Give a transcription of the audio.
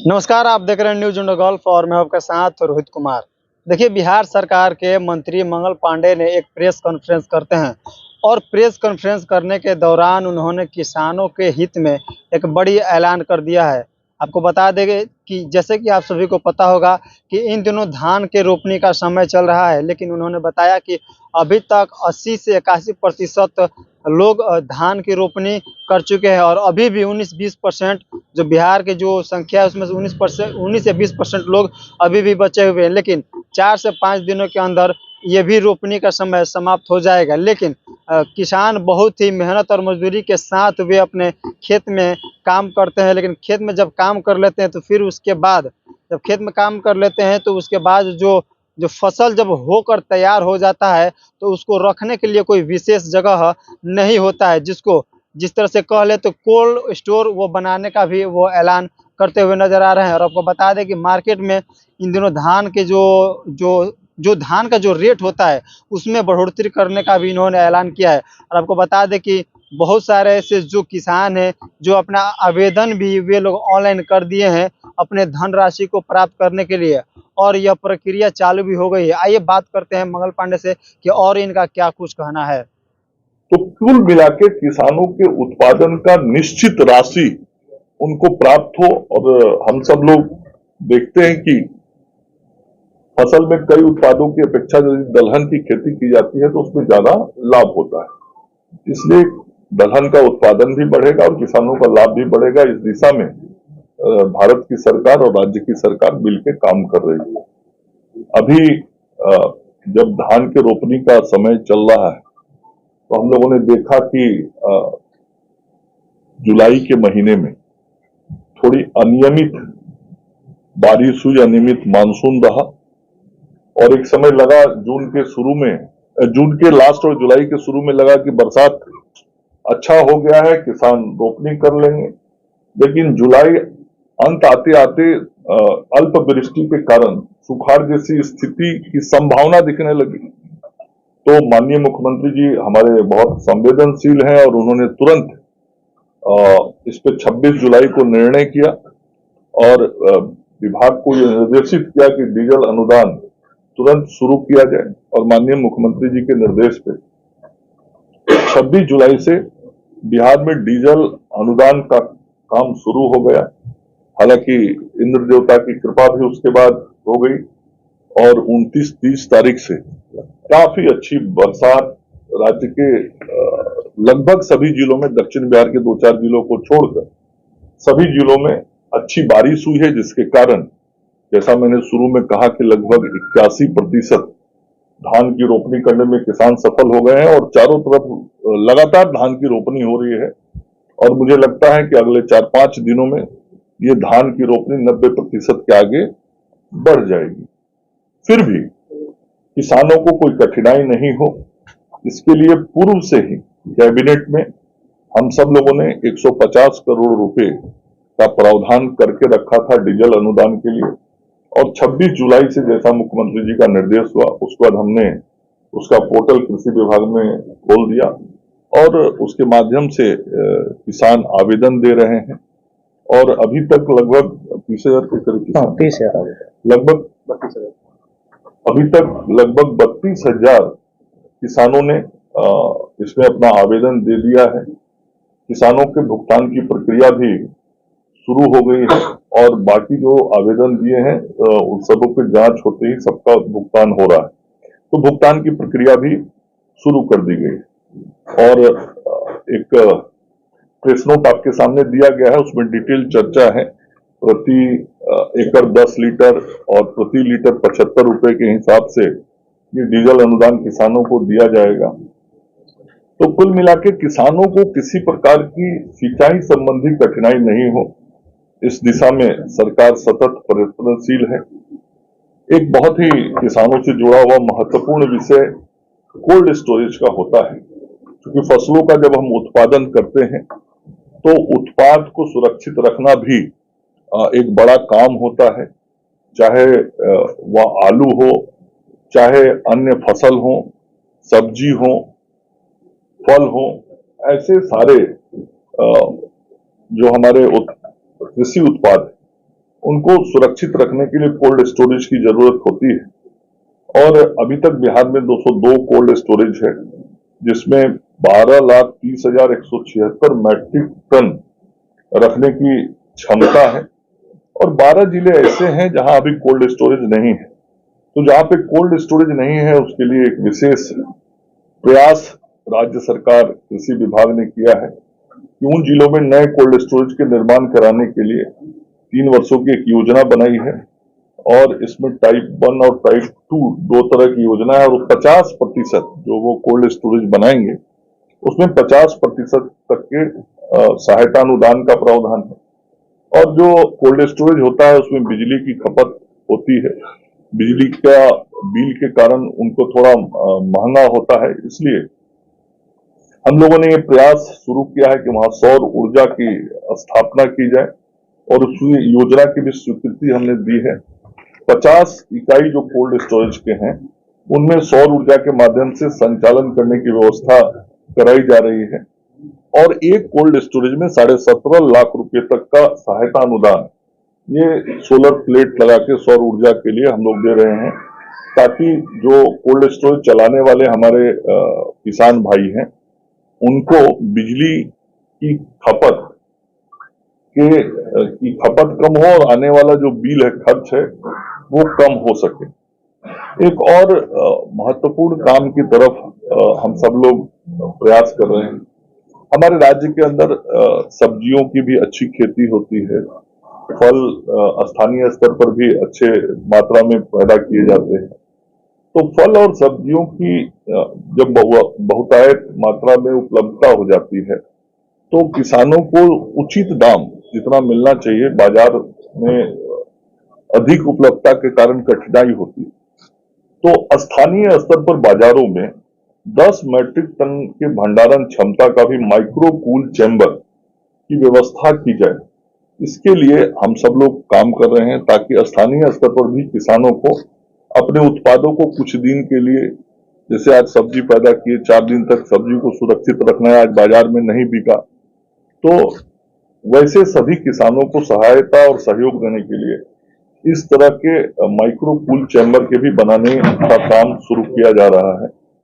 नमस्कार, आप देख रहे हैं न्यूज़ इंडिया गोल्फ और मैं आपके साथ रोहित कुमार। देखिए, बिहार सरकार के मंत्री मंगल पांडे ने एक प्रेस कॉन्फ्रेंस करते हैं और प्रेस कॉन्फ्रेंस करने के दौरान उन्होंने किसानों के हित में एक बड़ी ऐलान कर दिया है। आपको बता देंगे कि जैसे कि आप सभी को पता होगा कि इन दिनों धान के रोपनी का समय चल रहा है, लेकिन उन्होंने बताया कि अभी तक 80 से 81% लोग धान की रोपनी कर चुके हैं और अभी भी 19-20% जो बिहार की जो संख्या है उसमें से 19 से 20% लोग अभी भी बचे हुए हैं। लेकिन 4 से 5 दिनों के अंदर ये भी रोपनी का समय समाप्त हो जाएगा। लेकिन किसान बहुत ही मेहनत और मजदूरी के साथ वे अपने खेत में काम करते हैं, लेकिन खेत में जब काम कर लेते हैं तो फिर उसके बाद जब खेत में काम कर लेते हैं तो उसके बाद जो जो फसल जब होकर तैयार हो जाता है तो उसको रखने के लिए कोई विशेष जगह नहीं होता है, जिसको जिस तरह से कह ले तो कोल्ड स्टोर वो बनाने का भी वो ऐलान करते हुए नजर आ रहे हैं। और आपको बता दें कि मार्केट में इन दिनों धान के जो जो धान का जो रेट होता है उसमें बढ़ोतरी करने का भी इन्होंने ऐलान किया है। और आपको बता दें कि बहुत सारे ऐसे जो किसान हैं जो अपना आवेदन भी वे लोग ऑनलाइन कर दिए हैं अपने धनराशि को प्राप्त करने के लिए, और यह प्रक्रिया चालू भी हो गई है। आइए बात करते हैं मंगल पांडे से कि और इनका क्या कुछ कहना है। तो कुल मिला के किसानों के उत्पादन का निश्चित राशि उनको प्राप्त हो। और हम सब लोग देखते हैं कि फसल में कई उत्पादों की अपेक्षा यदि दलहन की खेती की जाती है तो उसमें ज्यादा लाभ होता है। इसलिए दलहन का उत्पादन भी बढ़ेगा और किसानों का लाभ भी बढ़ेगा। इस दिशा में भारत की सरकार और राज्य की सरकार मिलकर काम कर रही है। अभी जब धान के रोपनी का समय चल रहा है तो हम लोगों ने देखा कि जुलाई के महीने में थोड़ी अनियमित बारिश हुई, अनियमित मानसून रहा और एक समय लगा जून के लास्ट और जुलाई के शुरू में लगा कि बरसात अच्छा हो गया है, किसान रोपनी कर लेंगे। लेकिन जुलाई अंत आते आते अल्प वृष्टि के कारण सुखाड़ जैसी स्थिति की संभावना दिखने लगी। तो माननीय मुख्यमंत्री जी हमारे बहुत संवेदनशील हैं और उन्होंने तुरंत इस पे 26 जुलाई को निर्णय किया और विभाग को यह निर्देशित किया कि डीजल अनुदान तुरंत शुरू किया जाए। और माननीय मुख्यमंत्री जी के निर्देश पे 26 जुलाई से बिहार में डीजल अनुदान का काम शुरू हो गया। हालांकि इंद्र देवता की कृपा भी उसके बाद हो गई और 29-30 तारीख से काफी अच्छी बरसात राज्य के लगभग सभी जिलों में, दक्षिण बिहार के 2-4 जिलों को छोड़कर सभी जिलों में अच्छी बारिश हुई है, जिसके कारण जैसा मैंने शुरू में कहा कि लगभग 81% धान की रोपनी करने में किसान सफल हो गए हैं और चारों तरफ लगातार धान की रोपनी हो रही है। और मुझे लगता है कि अगले 4-5 दिनों में ये धान की रोपनी 90% के आगे बढ़ जाएगी। फिर भी किसानों को कोई कठिनाई नहीं हो, इसके लिए पूर्व से ही कैबिनेट में हम सब लोगों ने 150 करोड़ रुपए का प्रावधान करके रखा था डीजल अनुदान के लिए। और 26 जुलाई से जैसा मुख्यमंत्री जी का निर्देश हुआ उसके बाद हमने उसका पोर्टल कृषि विभाग में खोल दिया और उसके माध्यम से किसान आवेदन दे रहे हैं। और अभी तक लगभग 30,000 के करीब, 30,000 लगभग 32,000, अभी तक लगभग 32,000 किसानों ने इसमें अपना आवेदन दे दिया है। किसानों के भुगतान की प्रक्रिया भी शुरू हो गई है और बाकी जो आवेदन दिए हैं उन सबों की जांच होते ही सबका भुगतान हो रहा है। तो भुगतान की प्रक्रिया भी शुरू कर दी गई और एक प्रेस नोट आपके सामने दिया गया है, उसमें डिटेल चर्चा है। प्रति एकड़ 10 लीटर और प्रति लीटर 75 रुपए के हिसाब से ये डीजल अनुदान किसानों को दिया जाएगा। तो कुल मिला के किसानों को किसी प्रकार की सिंचाई संबंधी कठिनाई नहीं हो, इस दिशा में सरकार सतत प्रयत्नशील है। एक बहुत ही किसानों से जुड़ा हुआ महत्वपूर्ण विषय कोल्ड स्टोरेज का होता है, क्योंकि फसलों का जब हम उत्पादन करते हैं तो उत्पाद को सुरक्षित रखना भी एक बड़ा काम होता है। चाहे वह आलू हो, चाहे अन्य फसल हो, सब्जी हो, फल हो, ऐसे सारे जो हमारे कृषि उत्पाद उनको सुरक्षित रखने के लिए कोल्ड स्टोरेज की जरूरत होती है। और अभी तक बिहार में 202 कोल्ड स्टोरेज है, जिसमें 12,30,176 मैट्रिक टन रखने की क्षमता है। और 12 जिले ऐसे हैं जहां अभी कोल्ड स्टोरेज नहीं है। तो जहां पे कोल्ड स्टोरेज नहीं है, उसके लिए एक विशेष प्रयास राज्य सरकार कृषि विभाग ने किया है कि उन जिलों में नए कोल्ड स्टोरेज के निर्माण कराने के लिए 3 वर्षों की एक योजना बनाई है। और इसमें टाइप 1 और टाइप 2 दो तरह की योजना है। और 50% जो वो कोल्ड स्टोरेज बनाएंगे, उसमें 50% तक के सहायता अनुदान का प्रावधान है। और जो कोल्ड स्टोरेज होता है, उसमें बिजली की खपत होती है। बिजली का बिल के कारण उनको थोड़ा महंगा होता है। इसलिए हम लोगों ने ये प्रयास शुरू किया है कि वहां सौर ऊर्जा की स्थापना की जाए, और उस योजना की भी स्वीकृति हमने दी है। 50 इकाई जो कोल्ड स्टोरेज के हैं, उनमें सौर ऊर्जा के माध्यम से संचालन करने की व्यवस्था कराई जा रही है। और एक कोल्ड स्टोरेज में 17.5 लाख रुपए तक का सहायता अनुदान ये सोलर प्लेट लगा के सौर ऊर्जा के लिए हम लोग दे रहे हैं, ताकि जो कोल्ड स्टोरेज चलाने वाले हमारे किसान भाई हैं, उनको बिजली की खपत कम हो और आने वाला जो बिल है, खर्च है, वो कम हो सके। एक और महत्वपूर्ण काम की तरफ हम सब लोग प्रयास कर रहे हैं। हमारे राज्य के अंदर सब्जियों की भी अच्छी खेती होती है। फल स्थानीय स्तर पर भी अच्छे मात्रा में पैदा किए जाते हैं। तो फल और सब्जियों की जब बहुतायत मात्रा में उपलब्धता हो जाती है, तो किसानों को उचित दाम जितना मिलना चाहिए, बाजार में अधिक उपलब्धता के कारण कठिनाई होती है। तो स्थानीय स्तर पर बाजारों में 10 मैट्रिक टन के भंडारण क्षमता का भी माइक्रो कूल चैम्बर की व्यवस्था की जाए। इसके लिए हम सब लोग काम कर रहे हैं, ताकि स्थानीय स्तर पर भी किसानों को अपने उत्पादों को कुछ दिन के लिए, जैसे आज सब्जी पैदा किए, 4 दिन तक सब्जी को सुरक्षित रखना है, आज बाजार में नहीं बिका, तो वैसे सभी किसानों को सहायता और सहयोग देने के लिए इस तरह के माइक्रो कूल चैम्बर के भी बनाने का काम शुरू किया जा रहा है।